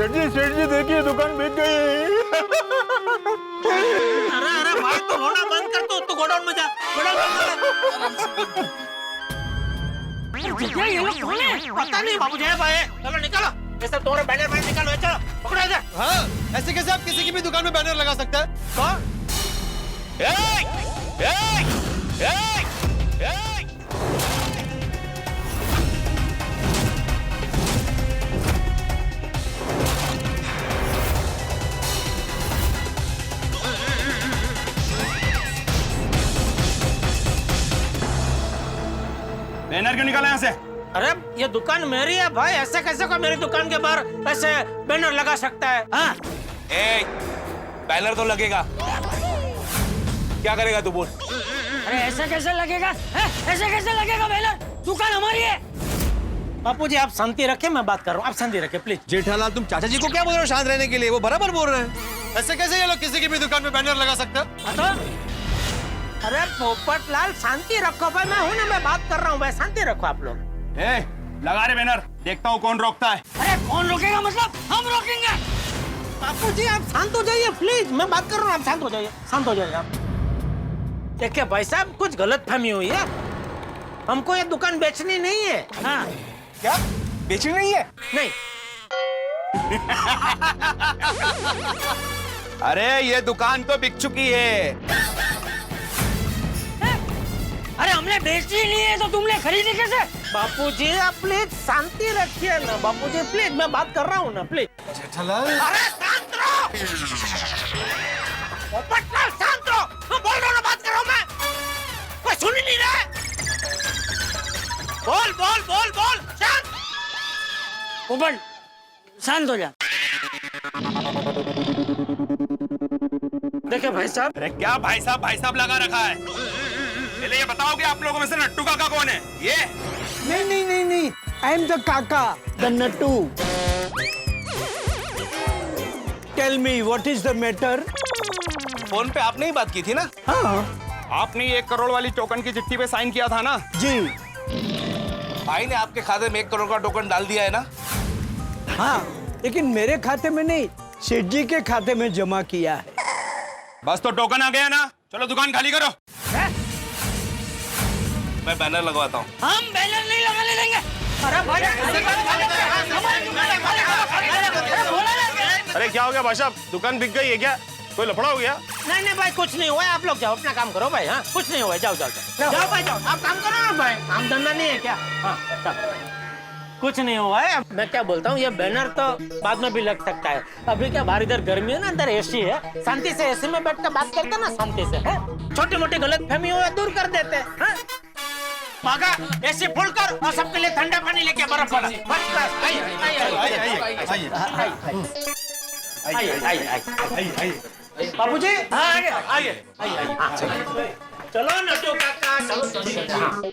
सेठ जी देखिए दुकान बिक गई। अरे अरे भाई तू रोना बंद कर, तू गोडाउन में जा, गोडाउन में। क्या ये लोग कौन है? पता नहीं बाबू जी भाई, चलो निकालो ये सब तुम्हारे बैनर बैनर निकालो, चलो पकड़ो इधर। हाँ, ऐसे कैसे आप किसी की भी दुकान में बैनर लगा सकते हैं? कौन? बैनर क्यों निकाला यहाँ से? अरे ये दुकान मेरी है भाई, ऐसे कैसे को मेरी दुकान के बाहर ऐसे बैनर लगा सकता है? हाँ बैनर तो लगेगा, क्या करेगा तू बोल? अरे ऐसा कैसे लगेगा? ऐसे कैसे लगेगा बैनर? दुकान हमारी है। बापू जी आप शांति रखें, मैं बात कर रहा हूँ, आप शांति रखें प्लीज। जेठालाल तुम चाचा जी को क्या बोल रहे हो शांत रहने के लिए? वो बराबर बोल रहे हैं। ऐसे कैसे ये लोग किसी की भी दुकान में बैनर लगा सकते हैं? अरे पोपटलाल शांति रखो भाई, मैं हूँ ना, मैं बात कर रहा हूँ भाई, शांति रखो आप लोग। लगा रहे बैनर, देखता हूँ कौन रोकता है। अरे कौन रोकेगा मतलब? हम रोकेंगे। बापू जी आप शांत हो जाइए प्लीज, मैं बात कर रहा हूँ, आप शांत हो जाइए, शांत हो जाइए आप। देखिए भाई साहब कुछ गलतफहमी हुई है, हमको ये दुकान बेचनी नहीं है। हाँ क्या बेचनी नहीं है? नहीं। अरे ये दुकान तो बिक चुकी है। अरे हमने बेची नहीं है तो तुमने खरीदी कैसे? बापूजी आप प्लीज शांति रखिए ना, बापूजी प्लीज, मैं बात कर रहा हूँ ना प्लीज। जेठालाल अरे शांत रहो, पोपटलाल शांत रहो, मैं बोल रहा हूँ ना, बात कर रहा हूँ मैं, कोई सुन ही नहीं रहा है। बोल बोल बोल बोल, शांत। पोपट शांत हो जा। देखिए भाई साहब। अरे क्या भाई साहब लगा रखा है? पहले ये बताओ कि आप लोगों में से नट्टू काका कौन है? ये नहीं, I am the Kaka, the Nattu. Tell me what is the matter? Phone पे आपने ही बात की थी ना? हाँ आपने 1 करोड़ वाली टोकन की चिट्ठी पे साइन किया था ना? जी भाई ने आपके खाते में 1 करोड़ का टोकन डाल दिया है ना? हाँ, लेकिन मेरे खाते में नहीं, सेठ जी के खाते में जमा किया है। बस तो टोकन आ गया ना, चलो दुकान खाली करो। मैं बैनर लगवाता हूँ। हम बैनर नहीं लगाने देंगे। अरे भाई अरे क्या हो गया भाई साहब, दुकान बिक गई है क्या? कोई लफड़ा हो गया? नहीं भाई कुछ नहीं हुआ, आप लोग जाओ अपना काम करो भाई। हाँ कुछ नहीं हुआ, जाओ जाओ भाई जाओ, आप काम करो ना भाई, काम धंधा नहीं है क्या? हाँ कुछ नहीं हुआ है। मैं क्या बोलता हूँ, ये बैनर तो बाद में भी लग सकता है, अभी क्या बाहर इधर गर्मी है ना, अंदर एसी है, शांति से एसी में बैठ कर बात करते ना, शांति से है, छोटी मोटी गलतफहमी हो दूर कर देते हैं। भागा एसी फुल कर और सबके लिए ठंडा पानी लेके बर्फ वाला। बाबूजी आइए, चलो नट्टू काका, चलो।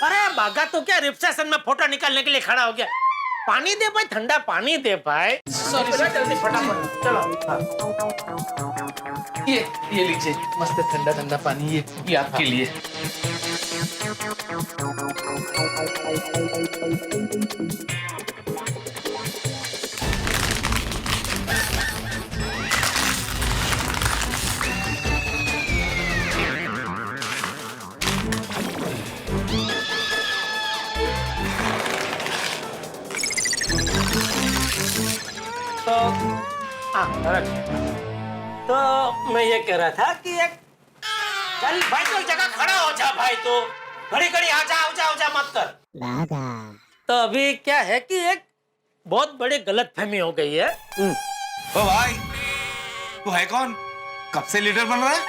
अरे भागा तो क्या, रिसेप्शन में फोटो निकालने के लिए खड़ा हो गया? पानी दे भाई, ठंडा पानी दे भाई। सॉरी जल्दी फटाफट चलो। ये लीजिए मस्त ठंडा ठंडा पानी, ये आपके लिए। तो मैं ये कह रहा था कि एक चल भाई तो जगह खड़ा हो जा भाई, तो घड़ी घड़ी आ जा मत कर। तो अभी क्या है कि एक बहुत बड़ी गलतफहमी हो गई है। ओ भाई तू है कौन? कब से लीडर बन रहा है?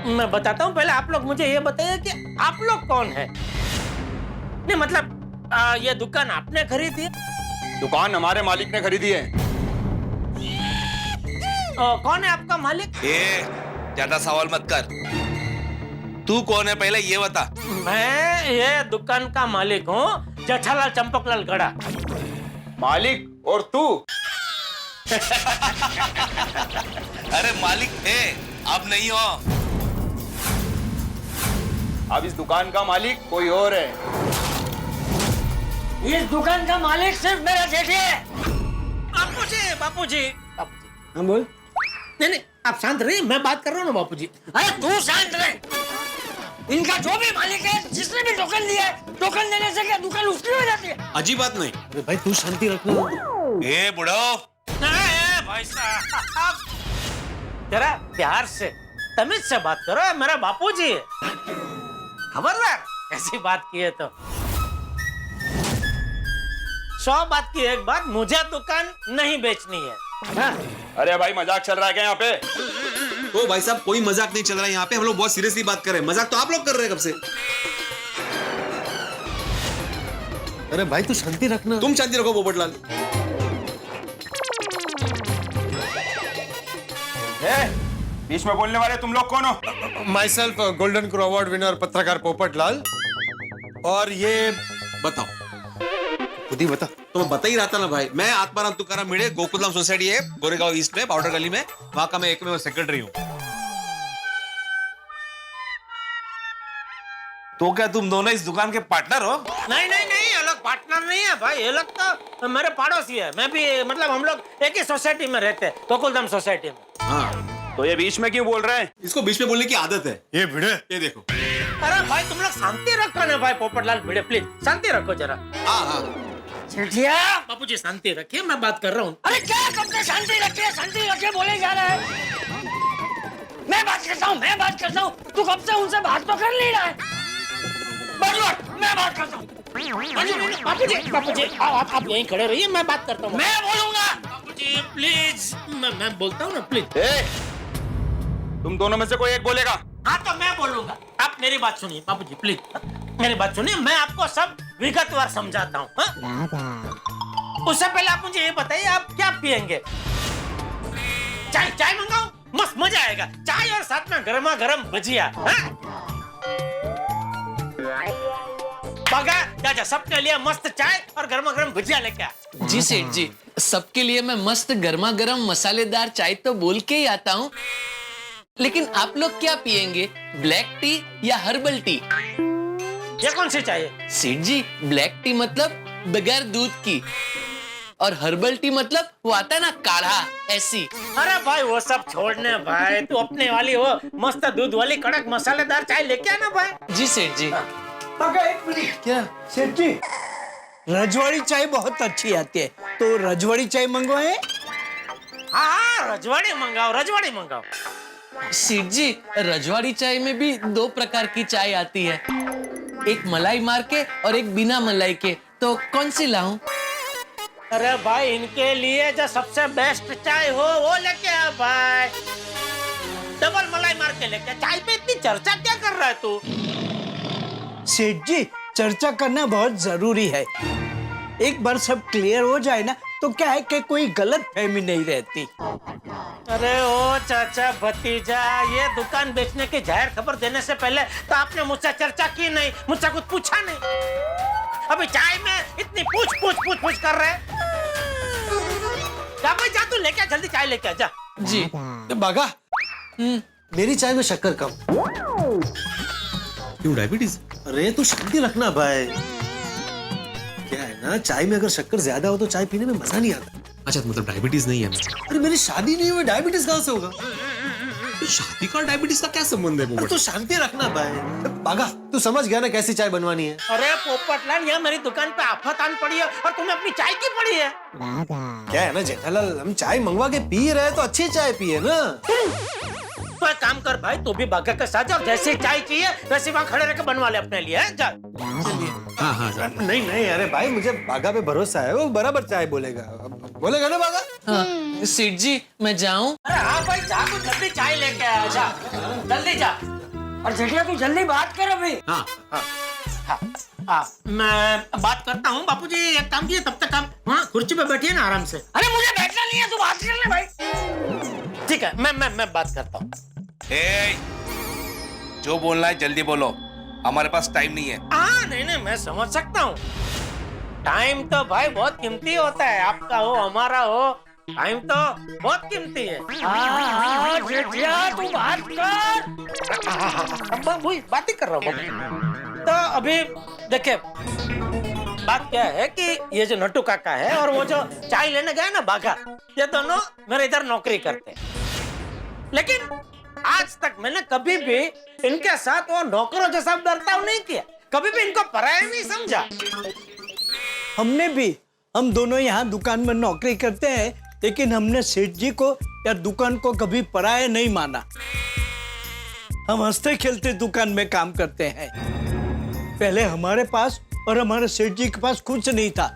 मैं बताता हूँ, पहले आप लोग मुझे ये बताइए कि आप लोग कौन है? नहीं मतलब ये दुकान आपने खरीदी? दुकान हमारे मालिक ने खरीदी है। कौन है आपका मालिक? ज्यादा सवाल मत कर, तू कौन है पहले ये बता। मैं ये दुकान का मालिक हूँ, जेठालाल चंपकलाल गड़ा। मालिक और तू? अरे मालिक थे, अब नहीं हो। अब इस दुकान का मालिक कोई और है। इस दुकान का मालिक सिर्फ मेरा जेठी है। बापूजी बापूजी बापूजी हाँ बोल। नहीं आप शांत रहिए, मैं बात कर रहा हूँ ना बापूजी। अरे तू शांत रहे। इनका जो भी मालिक है, जिसने भी टोकन लिया है, टोकन देने से क्या दुकान उसकी हो जाती है? अजीब बात नहीं। अरे भाई तू शांति रखना। ए बुढ़ो, भाई साहब जरा प्यार से तमीज से बात करो, मेरा बापूजी है, खबरदार ऐसी बात की है तो 100 बात की एक बात, मुझे दुकान नहीं बेचनी है। हाँ? अरे भाई मजाक चल रहा है क्या यहाँ पे? ओ भाई साहब कोई मजाक नहीं चल रहा है यहाँ पे, हम लोग बहुत सीरियसली बात कर रहे हैं। मजाक तो आप लोग कर रहे हैं कब से। अरे भाई तू शांति रखना। तुम शांति रखो पोपटलाल। बीच में बोलने वाले तुम लोग कौन हो? My self golden crow award winner पत्रकार पोपटलाल। और ये बताओ, खुद ही बता। तो मैं बता ही रहा था ना भाई, मैं आत्माराम तुकाराम भिड़े, गोकुलधाम सोसाइटी है गोरेगांव ईस्ट में, पाउडर गली में, वहां का मैं एकमेव सेक्रेटरी हूँ। तो क्या तुम दोनों इस दुकान के पार्टनर हो? नहीं नहीं नहीं, ये लोग पार्टनर नहीं है भाई, ये लोग तो मेरे पड़ोसी है। मैं भी मतलब हम लोग एक ही सोसाइटी में रहते हैं, गोकुलधाम सोसाइटी में। हाँ तो ये बीच में क्यों बोल रहे हैं? इसको बीच में बोलने की आदत है। ये भिड़े, ये देखो। अरे भाई तुम लोग शांति रखो ना भाई, पोपटलाल भिड़े प्लीज शांति रखो जरा। हाँ हाँ जेठिया, बापूजी शांति रखिए, मैं बात कर रहा हूँ। अरे क्या कब से शांति रखे बोले जा रहा है? मैं बात करता हूँ। तू कब से उनसे बात तो कर नहीं रहा है? मैं बात करता हूँ। बापूजी आप यहीं खड़े रहिए, मैं बात करता हूँ। मैं बोलूंगा। बापूजी प्लीज, मैं बोलता हूँ ना प्लीज। तुम दोनों में से कोई एक बोलेगा। हाँ तो मैं बोलूंगा, आप मेरी बात सुनिए बापूजी प्लीज, मेरी बात सुनिए, मैं आपको सब विगतवार समझाता हूँ। उससे पहले आप मुझे ये बताइए, आप क्या पियेंगे? चाय मंगाऊं? मस्त मजा आएगा, चाय और साथ में गर्मा गर्म भजिया। बागा जा सबके लिए मस्त चाय और गर्मा गर्म भजिया लेके आ। जी सेठ जी, सबके लिए मैं मस्त गर्मा गर्म मसालेदार चाय तो बोल के ही आता हूँ, लेकिन आप लोग क्या पियेंगे, ब्लैक टी या हर्बल टी? ये कौन सी चाहिए? सेठ जी, ब्लैक टी मतलब बगैर दूध की, और हर्बल टी मतलब वो आता है ना काढ़ा, ऐसी। अरे भाई वो सब छोड़ने भाई, तू अपने वाली हो मस्त दूध वाली कड़क मसालेदार चाय लेके आना भाई। जी सेठ जी। एक मिनट। क्या सेठ जी, रजवाड़ी चाय बहुत अच्छी आती है, तो रजवाड़ी चाय मंगवाए। हाँ रजवाड़ी मंगाओ। सेठ जी, रजवाड़ी चाय में भी 2 प्रकार की चाय आती है, एक मलाई मार के और एक बिना मलाई के, तो कौन सी लाऊं? अरे भाई इनके लिए जो सबसे बेस्ट चाय हो वो लेके आ भाई, डबल मलाई मार के लेके। चाय पे इतनी चर्चा क्या कर रहा है तू? सेठ जी, चर्चा करना बहुत जरूरी है। एक बार सब क्लियर हो जाए ना, तो क्या है कि कोई गलत फहमी नहीं रहती। अरे ओ चाचा भतीजा, ये दुकान बेचने की जाहिर खबर देने से पहले तो आपने मुझसे चर्चा की नहीं, मुझसे कुछ पूछा नहीं। अभी चाय में इतनी पूछ कर रहे। जा भाई जा, तू लेके आ, जल्दी चाय लेके आ जा। जी। बागा, मेरी चाय में शक्कर कम। क्यों, डायबिटीज? अरे तू शांति रखना भाई। क्या है ना, चाय में अगर शक्कर ज्यादा हो तो चाय पीने में मजा नहीं आता। अच्छा तो मतलब डायबिटीज नहीं है ना? अरे मेरी शादी नहीं हुई, डायबिटीज कहाँ से होगा? तो शादी का डायबिटीज का क्या संबंध है? अरे तू शांति रखना भाई। बागा, तू समझ गया ना कैसी चाय बनवानी है? अरे पोपटलाल, यहाँ मेरी दुकान पे आफत आन पड़ी है और तुम्हें अपनी चाय की पड़ी है। क्या है ना जेठालाल, हम चाय मंगवा के पी रहे हैं तो अच्छी चाय पिए ना। तो एक काम कर भाई, तू भी बागा के साथ जा, जैसी चाय चाहिए वैसे वहाँ खड़े रहकर बनवा ले अपने लिए। जा। हाँ, नहीं अरे भाई, मुझे बागा पे भरोसा है, वो बराबर चाय बोलेगा। बोलेगा ना बागा? हाँ, सेठ जी मैं जाऊं? अरे हाँ भाई जा, तू जल्दी चाय लेके आ जा, जल्दी जा। और जेठिया तू जल्दी बात कर अभी। मैं बात करता हूँ बापूजी, एक काम कीजिए, तब तक आप वहाँ कुर्सी पे बैठिए ना आराम से। अरे मुझे बैठना नहीं है, तू बात कर ले भाई। ठीक है, मैं बात करता हूँ। जो बोलना है जल्दी बोलो, हमारे पास टाइम नहीं है। नहीं मैं समझ सकता हूँ, टाइम तो भाई बहुत कीमती होता है, आपका हो हमारा हो, टाइम तो बहुत कीमती है। हाँ, जेठिया तू बात कर। वही बात ही कर रहा हूँ। तो अभी देखिए, बात क्या है कि ये जो नट्टू काका है और वो जो चाय लेने गया ना बाघा, ये दोनों मेरे इधर नौकरी करते हैं। लेकिन आज तक मैंने कभी भी इनके साथ वो नौकरों जैसा बर्ताव नहीं किया, कभी भी इनको पराया नहीं समझा। हमने भी, हम दोनों यहाँ दुकान में नौकरी करते हैं, लेकिन हमने सेठ जी को या दुकान को कभी पराया नहीं माना। हम हंसते खेलते दुकान में काम करते हैं। पहले हमारे पास और हमारे सेठ जी के पास कुछ नहीं था,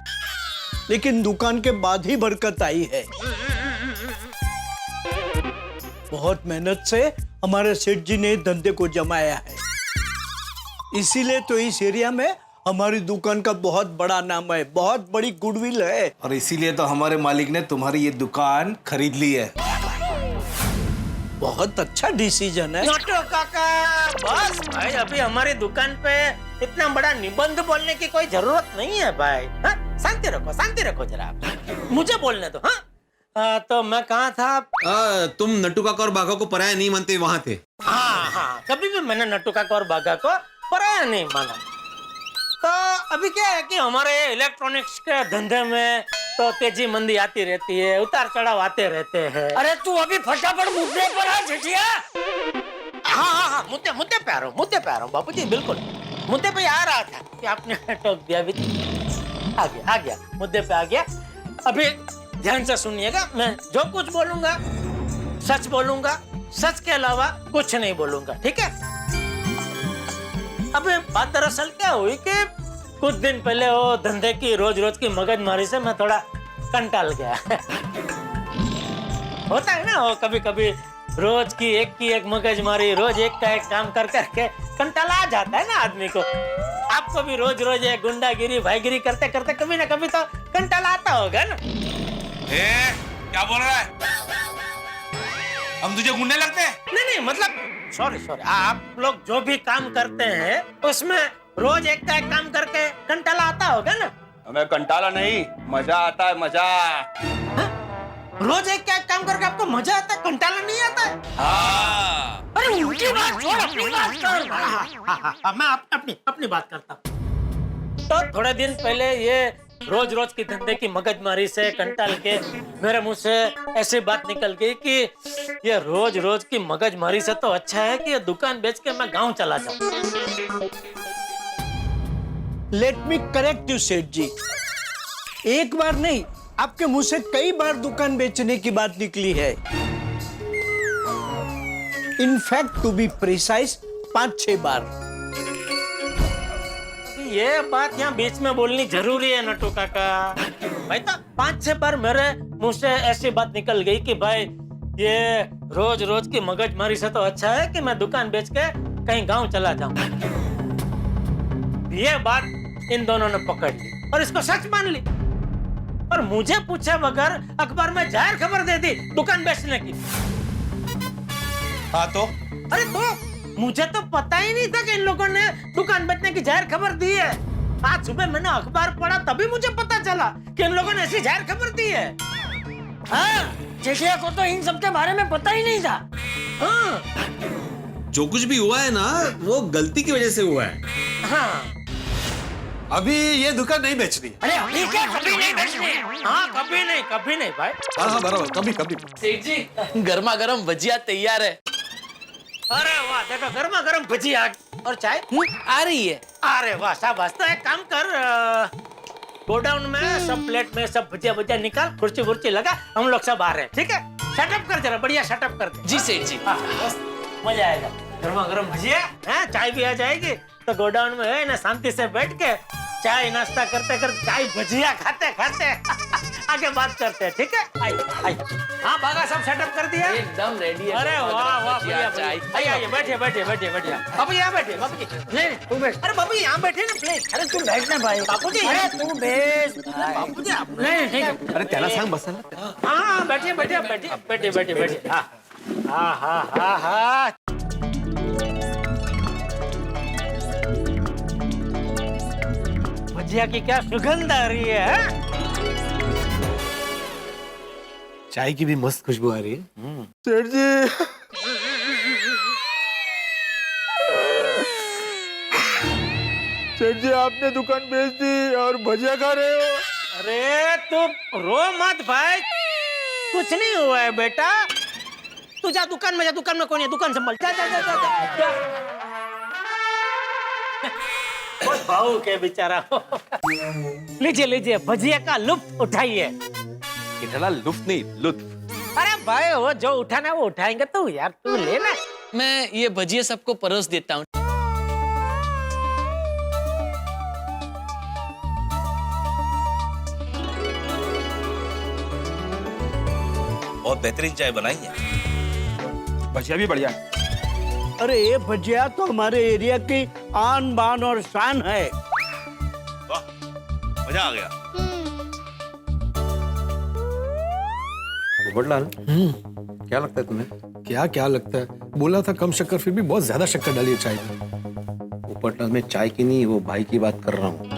लेकिन दुकान के बाद ही बरकत आई है। बहुत मेहनत से हमारे सेठ जी ने धंधे को जमाया है, इसीलिए तो इस एरिया में हमारी दुकान का बहुत बड़ा नाम है, बहुत बड़ी गुडविल है। और इसीलिए तो हमारे मालिक ने तुम्हारी ये दुकान खरीद ली है। बहुत अच्छा डिसीजन है। नट्टू काका, बस भाई, अभी हमारी दुकान पे इतना बड़ा निबंध बोलने की कोई जरूरत नहीं है भाई। हाँ? शांति रखो जरा आप। मुझे बोलने दो। हाँ, तो मैं कहाँ था? तुम नट्टू काका और बाघा को पराया नहीं मानते, वहां थे। हाँ, कभी भी मैंने नट्टू काका और बाघा को पराया नहीं माना। तो अभी क्या है कि हमारे इलेक्ट्रॉनिक्स के धंधे में तो तेजी मंदी आती रहती है, उतार चढ़ाव आते रहते हैं। अरे तू अभी फटाफट मुद्दे पर आ झिझिया। हाँ, मुद्दे पे आ रहा हूँ बापू जी, बिल्कुल मुद्दे पे आ रहा था कि आपने टोक दिया। अभी आ गया मुद्दे पे आ गया। अभी ध्यान से सुनिएगा, मैं जो कुछ बोलूंगा सच बोलूंगा, सच के अलावा कुछ नहीं बोलूंगा, ठीक है? अबे बात दरअसल क्या हुई कि कुछ दिन पहले वो धंधे की रोज की मगजमारी से मैं थोड़ा कंटाल गया। होता है ना वो कभी रोज की एक मगजमारी, रोज एक का एक काम कर करके कंटाला आ जाता है ना आदमी को। आपको भी रोज एक गुंडागिरी भाईगिरी करते करते कभी ना कभी तो कंटाला आता होगा ना। क्या बोल रहा है? हम तुझे गुंडे लगते हैं? नहीं, मतलब सॉरी, आप लोग जो भी काम करते हैं उसमें रोज एक का एक काम करके कंटाला आता होगा ना। हमें कंटाला नहीं, मजा आता है, मजा। रोज एक का एक काम करके आपको मजा आता है, कंटाला नहीं आता है? हाँ। अरे उनकी बात छोड़, अपनी बात कर। हाँ, मैं अपनी बात करता हूँ। तो थोड़े दिन पहले ये रोज की धंधे की मगजमारी से कंटाल के मेरे मुंह से ऐसी बात निकल गई कि ये रोज की मगजमारी से तो अच्छा है कि ये दुकान बेच के मैं गांव चला जाऊं। लेट मी करेक्ट यू सेठ जी, एक बार नहीं, आपके मुंह से कई बार दुकान बेचने की बात निकली है। इनफैक्ट टू बी प्रिसाइज 5-6 बार। ये बात यहाँ बीच में बोलनी जरूरी है नट्टू काका। भाई तो 5-6 बार मेरे मुंह से ऐसी बात निकल गई कि भाई ये रोज की मगजमारी से तो अच्छा है कि मैं दुकान बेच के कहीं गांव चला जाऊं। ये बात इन दोनों ने पकड़ ली और इसको सच मान ली और मुझे पूछे बगैर अखबार में जाहिर खबर दे दी दुकान बेचने की। हाँ तो? अरे तो मुझे तो पता ही नहीं था कि इन लोगों ने दुकान बेचने की जाहिर खबर दी है। आज सुबह मैंने अखबार पढ़ा तभी मुझे पता चला कि इन लोगों ने ऐसी जाहिर खबर दी है। हाँ, झिझिया को तो इन सब के बारे में पता ही नहीं था। हाँ, जो कुछ भी हुआ है ना, वो गलती की वजह से हुआ है। हाँ, अभी ये दुकान नहीं बेचनी। अरे अभी क्या, कभी नहीं बेचनी। हाँ, कभी नहीं भाई। हाँ, बराबर, कभी। सेठ जी, गर्मा गर्म भजिया तैयार है। अरे वाह, देखो गर्मा गर्म भजिया और चाय आ रही है। अरे वाह, शाबाश। तो एक काम कर, गोडाउन में सब प्लेट में सब भजिया निकाल, कुर्सी वुर्सी लगा, हम लोग सब आ रहे हैं, ठीक है? सेटअप कर जरा, बढ़िया सेटअप कर दे। जी सेठ जी। हाँ, बस मजा आएगा। गर्मा गर्म भजिया है, चाय भी आ जाएगी, तो गोडाउन में है ना शांति से बैठ के चाय नाश्ता करते चाय भजिया खाते आगे बात करते हैं, ठीक है? आई। हाँ, बागा सब सेटअप कर दिया, एकदम रेडी है। अरे वाह, बढ़िया। चाय। आइए, बैठिए। बाबू यहाँ बैठे, बाबू जी। नहीं, तू बैठ। अरे बाबू यहाँ बैठे ना, प्लीज। अरे तू बैठना भाई। बापू जी, अरे तू बेस। बापू जी आप नहीं, ठीक है। अरे त्याला सांग बसायला। हाँ, बैठिए। हाँ। भजिया की क्या सुगंध आ रही है? चाय की भी मस्त खुशबू आ रही है। सेठ जी, सेठ जी आपने दुकान बेच दी और भजिया खा रहे हो। अरे तू रो मत भाई, कुछ नहीं हुआ है बेटा। तू जा दुकान में, जा दुकान में कौन है, दुकान संभाल, जा जा जा जा, जा। बहुत भावुक है बेचारा। लीजिए लीजिए, भजिया का लुत्फ उठाइए। इतना लुफ्त नहीं, लुत्फ। अरे भाई वो जो उठाना है वो उठाएंगे तो यार, तू ले ना। मैं ये भजिया सबको परोस देता हूँ। बहुत बेहतरीन चाय बनाई है। भजिया भी बढ़िया है। अरे ये भजिया तो हमारे एरिया की आन बान और शान है। वाह, मजा आ गया। पोपटलाल, क्या लगता है तुम्हें? क्या क्या लगता है? बोला था कम शक्कर, फिर भी बहुत ज्यादा शक्कर डाली है चाय में। पोपटलाल, मैं चाय की नहीं, वो भाई की बात कर रहा हूँ।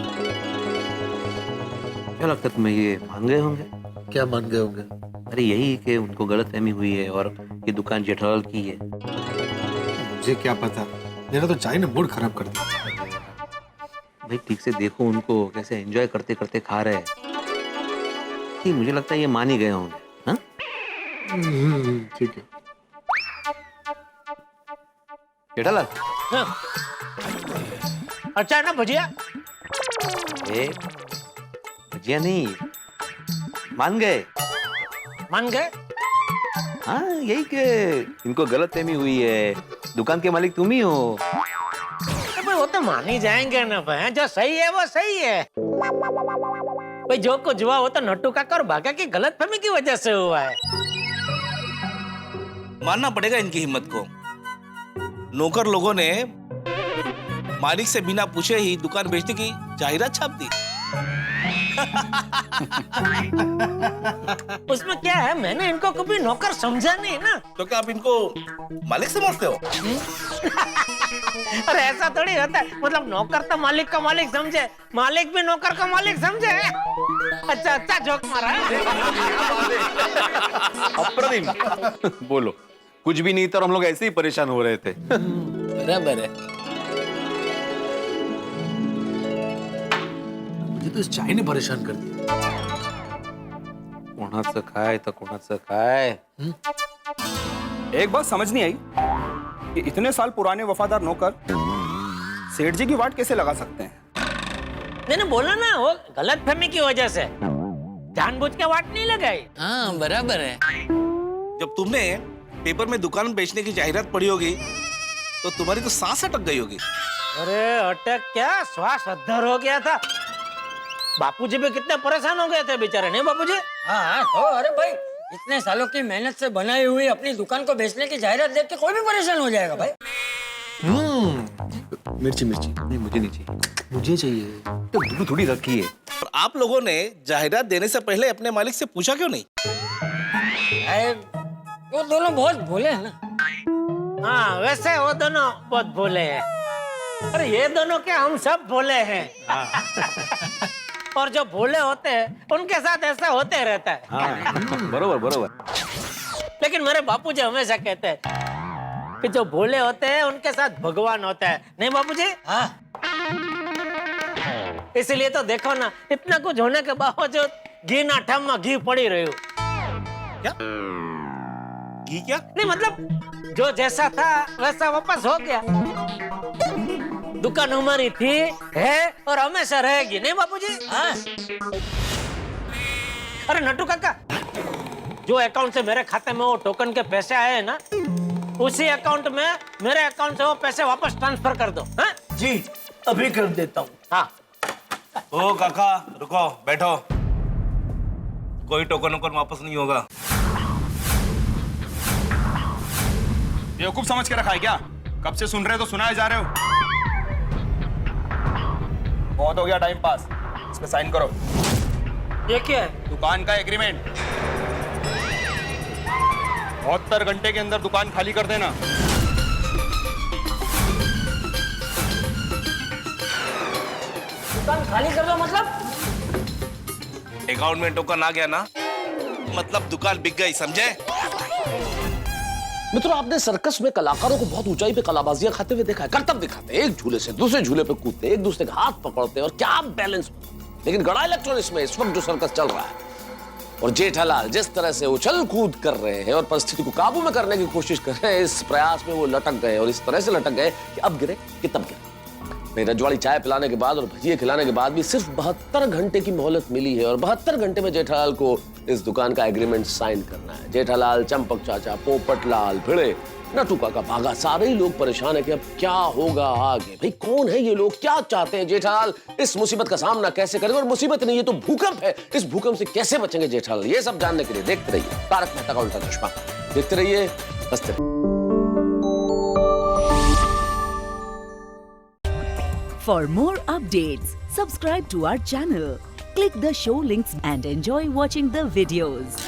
क्या लगता है तुम्हें, ये मान गए होंगे? क्या मान गए होंगे? अरे यही कि उनको गलतफहमी हुई है और ये दुकान जेठालाल की है। मुझे क्या पता, मेरा तो चाय ने मूड खराब कर दिया। भाई ठीक से देखो उनको, कैसे एंजॉय करते करते खा रहे हैं। कि मुझे लगता है ये मान ही गए होंगे। हाँ, ठीक है। जेठालाल, हाँ। अच्छा है ना भजिया? भजिया नहीं, मान गए। मान गए? हाँ, यही कि इनको गलतफहमी हुई है, दुकान के मालिक तुम ही हो। भाई वो तो मान ही जाएंगे ना भाई, जो सही है वो सही है भाई। जो कुछ हुआ वो तो नट्टू काका और भागा की गलतफहमी की वजह से हुआ है। मानना पड़ेगा इनकी हिम्मत को। नौकर लोगों ने मालिक से बिना पूछे ही दुकान बेचने की जाहिरात छाप दी। उसमें क्या है, मैंने इनको कभी नौकर समझा नहीं ना। तो क्या आप इनको मालिक समझते हो? अरे ऐसा थोड़ी होता है, मतलब नौकर तो मालिक का मालिक समझे, मालिक भी नौकर का मालिक समझे। अच्छा अच्छा जोक मारा है। अप्रतिम। बोलो, कुछ भी नहीं था और हम लोग ऐसे ही परेशान हो रहे थे। बराबर है। मुझे तो इस चाय ने परेशान कर दिया। कोणाचं काय तर कोणाचं काय। एक बात समझ नहीं आई कि इतने साल पुराने वफादार नौकर सेठ जी की वाट कैसे लगा सकते हैं? मैंने बोला ना, वो गलतफहमी की वजह से, जानबूझ के वाट नहीं लगाई। हाँ बराबर है। जब तुमने पेपर में दुकान बेचने की जाहिरात पढ़ी होगी तो तुम्हारी तो सांस अटक गई होगी। अरे अटक क्या, श्वास अद्धर हो गया था। बापूजी भी कितने परेशान हो गए थे बेचारे, नहीं बापूजी? हाँ तो अरे भाई, इतने सालों की मेहनत से बनाई हुई अपनी दुकान को बेचने की जाहिरात देख के कोई भी परेशान हो जाएगा भाई। मिर्ची मिर्ची नहीं, मुझे नहीं चाहिए। मुझे चाहिए। तो दूर थोड़ी रखी है। और आप लोगों ने जाहिरात देने से पहले अपने मालिक से पूछा क्यों नहीं? वो दोनों बहुत भोले हैं ना। हाँ वैसे वो दोनों बहुत भोले हैं। अरे ये दोनों क्या, हम सब भोले हैं। और जो भोले होते हैं उनके साथ ऐसा होते रहता है। हाँ, बरोबर बरोबर। लेकिन मेरे बापूजी हमेशा कहते हैं कि जो भोले होते हैं उनके साथ भगवान होता है, नहीं बापूजी? हाँ। इसीलिए तो देखो ना, इतना कुछ होने के बावजूद घी ना ठम में घी पड़ी रही हूँ। क्या घी? क्या नहीं मतलब जो जैसा था वैसा वापस हो गया। दुकान हमारी थी, है और हमेशा रहेगी, नहीं बापूजी? हाँ। अरे नट्टू काका, जो अकाउंट से मेरे खाते में वो टोकन के पैसे आए हैं ना, उसी अकाउंट में मेरे अकाउंट से वो पैसे वापस ट्रांसफर कर दो। हाँ जी, अभी कर देता हूँ। हाँ। ओ काका रुको, बैठो। कोई टोकन वोकन वापस नहीं होगा। बेवकूफ समझ के रखा है क्या? कब से सुन रहे तो सुनाए जा रहे हो। बहुत हो गया टाइम पास, इस पे साइन करो। ये क्या है? दुकान का एग्रीमेंट। 72 घंटे के अंदर दुकान खाली कर देना। दुकान खाली कर दो मतलब? अकाउंट में टोकन आ गया ना, मतलब दुकान बिक गई, समझे? मित्रों, आपने सर्कस में कलाकारों को बहुत ऊंचाई पे कलाबाजियां खाते हुए देखा है। करतब दिखाते, एक झूले से दूसरे झूले पे कूदते, एक दूसरे का हाथ पकड़ते और क्या बैलेंस। लेकिन गड़ा इलेक्ट्रॉनिक्स में इस वक्त जो सर्कस चल रहा है और जेठालाल जिस तरह से उछल कूद कर रहे हैं और परिस्थिति को काबू में करने की कोशिश कर रहे हैं, इस प्रयास में वो लटक गए और इस तरह से लटक गए कि अब गिरे कि तब गिरे। नहीं, रजवाड़ी चाय पिलाने के बाद और भजिए खिलाने के बाद भी सिर्फ 72 घंटे की मोहलत मिली है और 72 घंटे में जेठालाल को इस दुकान का एग्रीमेंट साइन करना है। जेठालाल, चंपक चाचा, पोपटलाल, भिड़े, नटू काका, भागा, सारे ही लोग परेशान है कि अब क्या होगा आगे। भाई कौन है ये लोग, क्या चाहते हैं? जेठालाल इस मुसीबत का सामना कैसे करेंगे? और मुसीबत नहीं, ये तो भूकंप है। इस भूकंप से कैसे बचेंगे जेठालाल? ये सब जानने के लिए देखते रहिए तारक मेहता का उल्टा चश्मा। देखते रहिए, हंसते रहिए। For more updates, subscribe to our channel, click the show links and enjoy watching the videos.